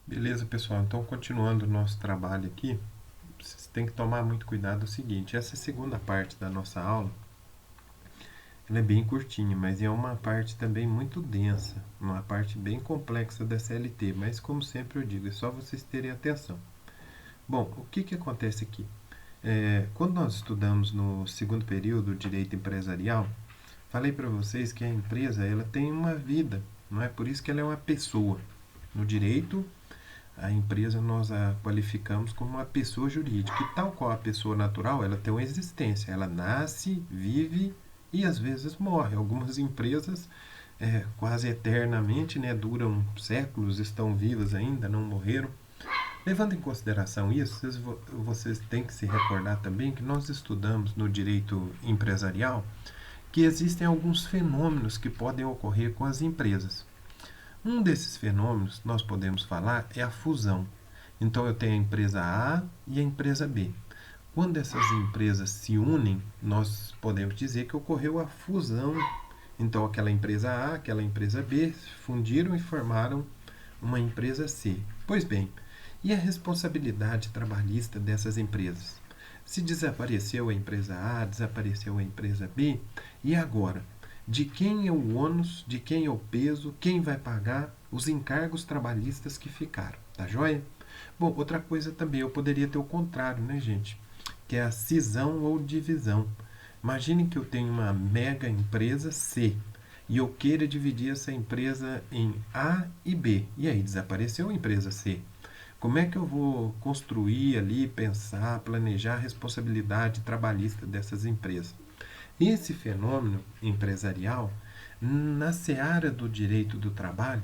Beleza, pessoal? Então, continuando o nosso trabalho aqui, vocês têm que tomar muito cuidado. O seguinte, essa segunda parte da nossa aula, ela é bem curtinha, mas é uma parte também muito densa, uma parte bem complexa da CLT, mas como sempre eu digo, é só vocês terem atenção. Bom, o que acontece aqui? Quando nós estudamos no segundo período Direito Empresarial, falei para vocês que a empresa ela tem uma vida, não é? Por isso que ela é uma pessoa. No direito, a empresa nós a qualificamos como uma pessoa jurídica. E tal qual a pessoa natural, ela tem uma existência. Ela nasce, vive e às vezes morre. Algumas empresas quase eternamente, né, duram séculos, estão vivas ainda, não morreram. Levando em consideração isso, vocês têm que se recordar também que nós estudamos no direito empresarial que existem alguns fenômenos que podem ocorrer com as empresas. Um desses fenômenos, nós podemos falar, é a fusão. Então eu tenho a empresa A e a empresa B. Quando essas empresas se unem, nós podemos dizer que ocorreu a fusão. Então aquela empresa A, aquela empresa B se fundiram e formaram uma empresa C. Pois bem, e a responsabilidade trabalhista dessas empresas? Se desapareceu a empresa A, desapareceu a empresa B, e agora? De quem é o ônus, de quem é o peso, quem vai pagar os encargos trabalhistas que ficaram, tá joia? Bom, outra coisa também, eu poderia ter o contrário, né, gente? Que é a cisão ou divisão. Imagine que eu tenho uma mega empresa C e eu queira dividir essa empresa em A e B. E aí desapareceu a empresa C. Como é que eu vou construir ali, pensar, planejar a responsabilidade trabalhista dessas empresas? Esse fenômeno empresarial, na seara do direito do trabalho,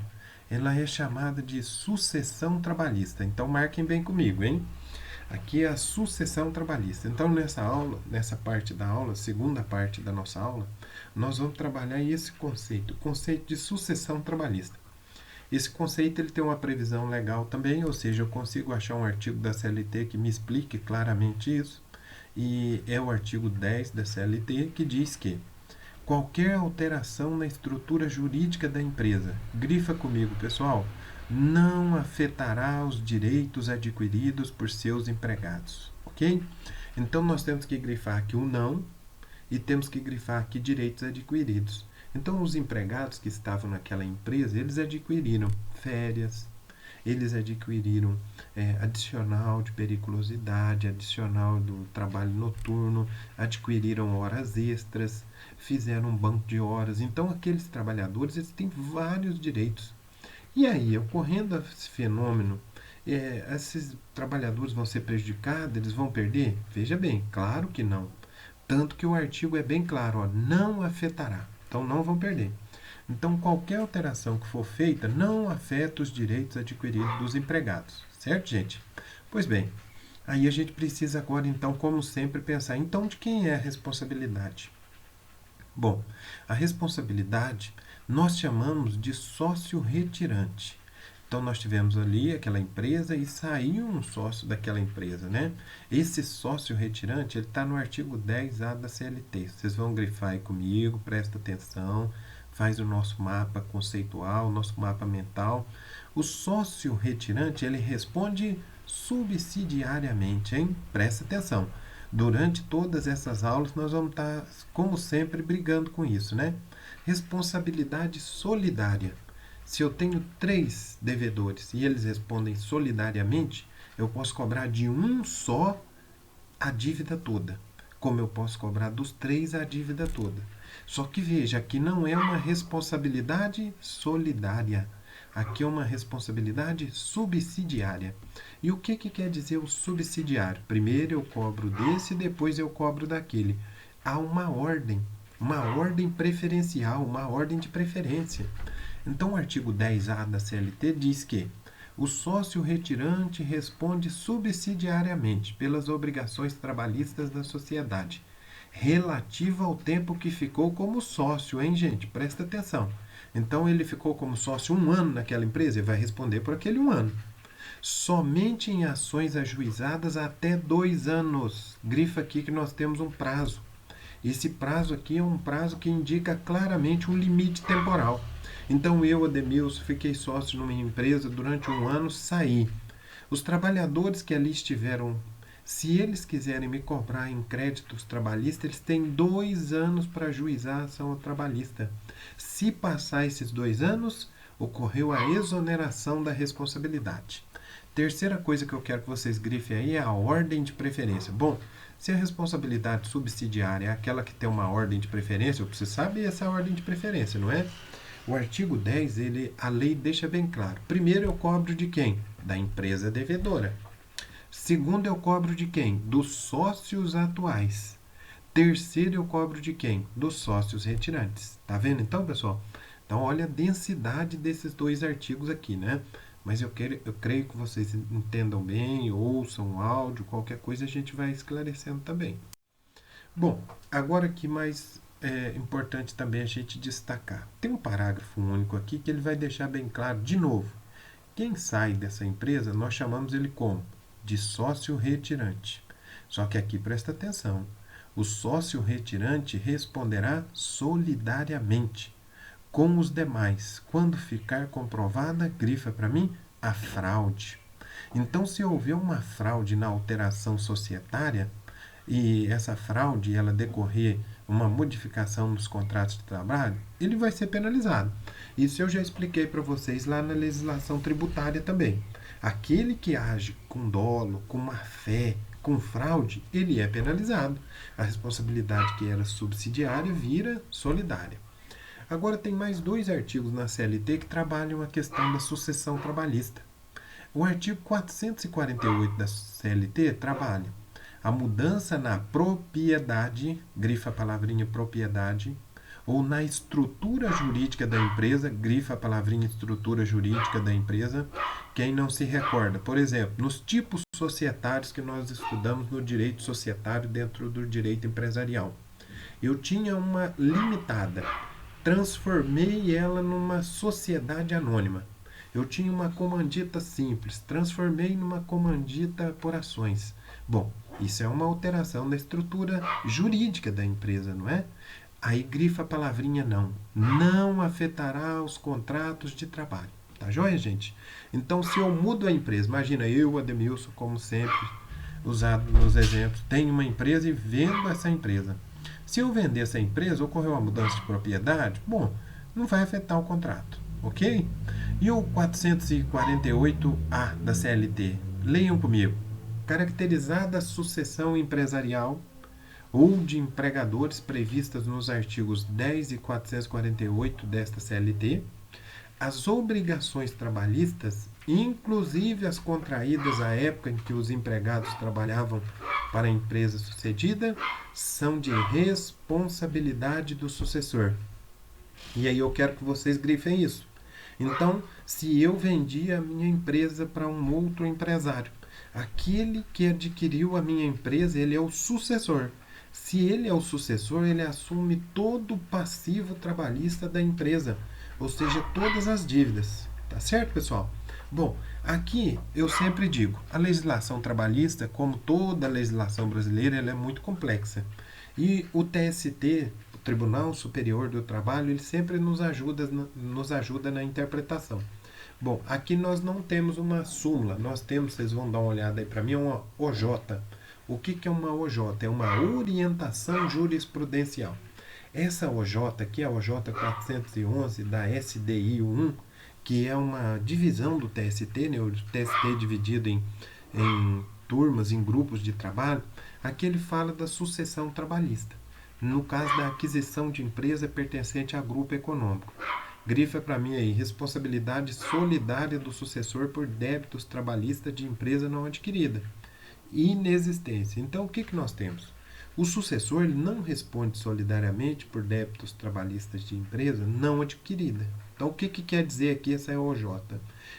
ela é chamada de sucessão trabalhista. Então marquem bem comigo, hein? Aqui é a sucessão trabalhista. Então nessa aula, nessa parte da aula, segunda parte da nossa aula, nós vamos trabalhar esse conceito, o conceito de sucessão trabalhista. Esse conceito ele tem uma previsão legal também, ou seja, eu consigo achar um artigo da CLT que me explique claramente isso, e é o artigo 10 da CLT que diz que qualquer alteração na estrutura jurídica da empresa, grifa comigo, pessoal, não afetará os direitos adquiridos por seus empregados, ok? Então nós temos que grifar aqui o não e temos que grifar aqui direitos adquiridos. Então os empregados que estavam naquela empresa, eles adquiriram férias, eles adquiriram adicional de periculosidade, adicional do trabalho noturno, adquiriram horas extras, fizeram um banco de horas. Então aqueles trabalhadores eles têm vários direitos. E aí, ocorrendo esse fenômeno, esses trabalhadores vão ser prejudicados, eles vão perder? Veja bem, claro que não. Tanto que o artigo é bem claro, ó, não afetará. Então não vão perder. Então qualquer alteração que for feita não afeta os direitos adquiridos dos empregados. Certo, gente? Pois bem, aí a gente precisa agora, então, como sempre, pensar, então, de quem é a responsabilidade? Bom, a responsabilidade nós chamamos de sócio retirante. Então nós tivemos ali aquela empresa e saiu um sócio daquela empresa, né? Esse sócio retirante ele está no artigo 10A da CLT. Vocês vão grifar aí comigo, presta atenção, faz o nosso mapa conceitual, o nosso mapa mental. O sócio retirante ele responde subsidiariamente, hein? Presta atenção. Durante todas essas aulas nós vamos estar, como sempre, brigando com isso, né? Responsabilidade solidária. Se eu tenho 3 devedores e eles respondem solidariamente, eu posso cobrar de um só a dívida toda, como eu posso cobrar dos 3 a dívida toda. Só que veja, aqui não é uma responsabilidade solidária, aqui é uma responsabilidade subsidiária. E o que quer dizer o subsidiário? Primeiro eu cobro desse, depois eu cobro daquele. Há uma ordem preferencial, uma ordem de preferência. Então o artigo 10A da CLT diz que o sócio retirante responde subsidiariamente pelas obrigações trabalhistas da sociedade, relativa ao tempo que ficou como sócio, hein, gente? Presta atenção. Então ele ficou como sócio 1 ano naquela empresa, ele vai responder por aquele 1 ano. Somente em ações ajuizadas até 2 anos. Grifa aqui que nós temos um prazo. Esse prazo aqui é um prazo que indica claramente um limite temporal. Então eu, Ademilson, fiquei sócio numa empresa durante um ano, saí. Os trabalhadores que ali estiveram, se eles quiserem me cobrar em créditos trabalhistas, eles têm 2 anos para ajuizar a ação trabalhista. Se passar esses 2 anos, ocorreu a exoneração da responsabilidade. Terceira coisa que eu quero que vocês grifem aí é a ordem de preferência. Bom, se a responsabilidade subsidiária é aquela que tem uma ordem de preferência, eu preciso saber essa ordem de preferência, não é? O artigo 10, a lei deixa bem claro. Primeiro, eu cobro de quem? Da empresa devedora. Segundo, eu cobro de quem? Dos sócios atuais. Terceiro, eu cobro de quem? Dos sócios retirantes. Tá vendo então, pessoal? Então, olha a densidade desses 2 artigos aqui, né? Mas eu creio que vocês entendam bem, ouçam o áudio, qualquer coisa a gente vai esclarecendo também. Bom, agora que mais é importante também a gente destacar. Tem um parágrafo único aqui que ele vai deixar bem claro, de novo, quem sai dessa empresa, nós chamamos ele como? De sócio retirante. Só que aqui presta atenção, o sócio retirante responderá solidariamente com os demais, quando ficar comprovada, grifa para mim, a fraude. Então, se houver uma fraude na alteração societária, e essa fraude ela decorrer uma modificação nos contratos de trabalho, ele vai ser penalizado. Isso eu já expliquei para vocês lá na legislação tributária também. Aquele que age com dolo, com má fé, com fraude, ele é penalizado. A responsabilidade que era subsidiária vira solidária. Agora tem mais 2 artigos na CLT que trabalham a questão da sucessão trabalhista. O artigo 448 da CLT trabalha a mudança na propriedade, grifa a palavrinha propriedade, ou na estrutura jurídica da empresa, grifa a palavrinha estrutura jurídica da empresa, quem não se recorda. Por exemplo, nos tipos societários que nós estudamos no direito societário dentro do direito empresarial. Eu tinha uma limitada, transformei ela numa sociedade anônima. Eu tinha uma comandita simples, transformei numa comandita por ações. Bom, isso é uma alteração da estrutura jurídica da empresa, não é? Aí grifa a palavrinha não. Não afetará os contratos de trabalho. Tá joia, gente? Então, se eu mudo a empresa, imagina eu, Ademilson, como sempre, usado nos exemplos, tenho uma empresa e vendo essa empresa. Se eu vender essa empresa, ocorreu uma mudança de propriedade, bom, não vai afetar o contrato, ok? E o 448A da CLT? Leiam comigo. Caracterizada a sucessão empresarial ou de empregadores previstas nos artigos 10 e 448 desta CLT, as obrigações trabalhistas, inclusive as contraídas à época em que os empregados trabalhavam para a empresa sucedida, são de responsabilidade do sucessor. E aí eu quero que vocês grifem isso. Então, se eu vendi a minha empresa para um outro empresário, aquele que adquiriu a minha empresa, ele é o sucessor. Se ele é o sucessor, ele assume todo o passivo trabalhista da empresa, ou seja, todas as dívidas. Tá certo, pessoal? Bom, aqui eu sempre digo, a legislação trabalhista, como toda a legislação brasileira, ela é muito complexa. E o TST, o Tribunal Superior do Trabalho, ele sempre nos ajuda na interpretação. Bom, aqui nós não temos uma súmula, nós temos, vocês vão dar uma olhada aí para mim, uma OJ. O que é uma OJ? É uma orientação jurisprudencial. Essa OJ aqui, a OJ 411 da SDI 1, que é uma divisão do TST, né? O TST dividido em turmas, em grupos de trabalho, aqui ele fala da sucessão trabalhista. No caso da aquisição de empresa pertencente a grupo econômico. Grifa para mim aí, responsabilidade solidária do sucessor por débitos trabalhistas de empresa não adquirida. Inexistência. Então, o que nós temos? O sucessor ele não responde solidariamente por débitos trabalhistas de empresa não adquirida. Então, o que quer dizer aqui essa OJ?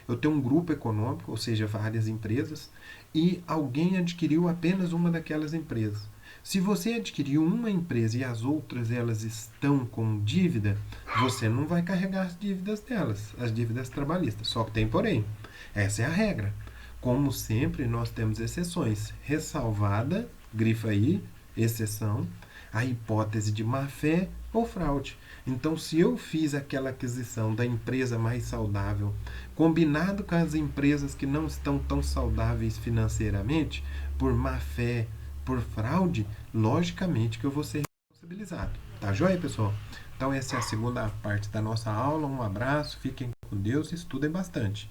Eu tenho um grupo econômico, ou seja, várias empresas, e alguém adquiriu apenas uma daquelas empresas. Se você adquiriu uma empresa e as outras elas estão com dívida, você não vai carregar as dívidas delas, as dívidas trabalhistas. Só que tem porém. Essa é a regra. Como sempre, nós temos exceções. Ressalvada, grifa aí, exceção, a hipótese de má-fé ou fraude. Então, se eu fiz aquela aquisição da empresa mais saudável, combinado com as empresas que não estão tão saudáveis financeiramente, por má fé, por fraude, logicamente que eu vou ser responsabilizado. Tá joia, pessoal? Então, essa é a segunda parte da nossa aula. Um abraço, fiquem com Deus e estudem bastante.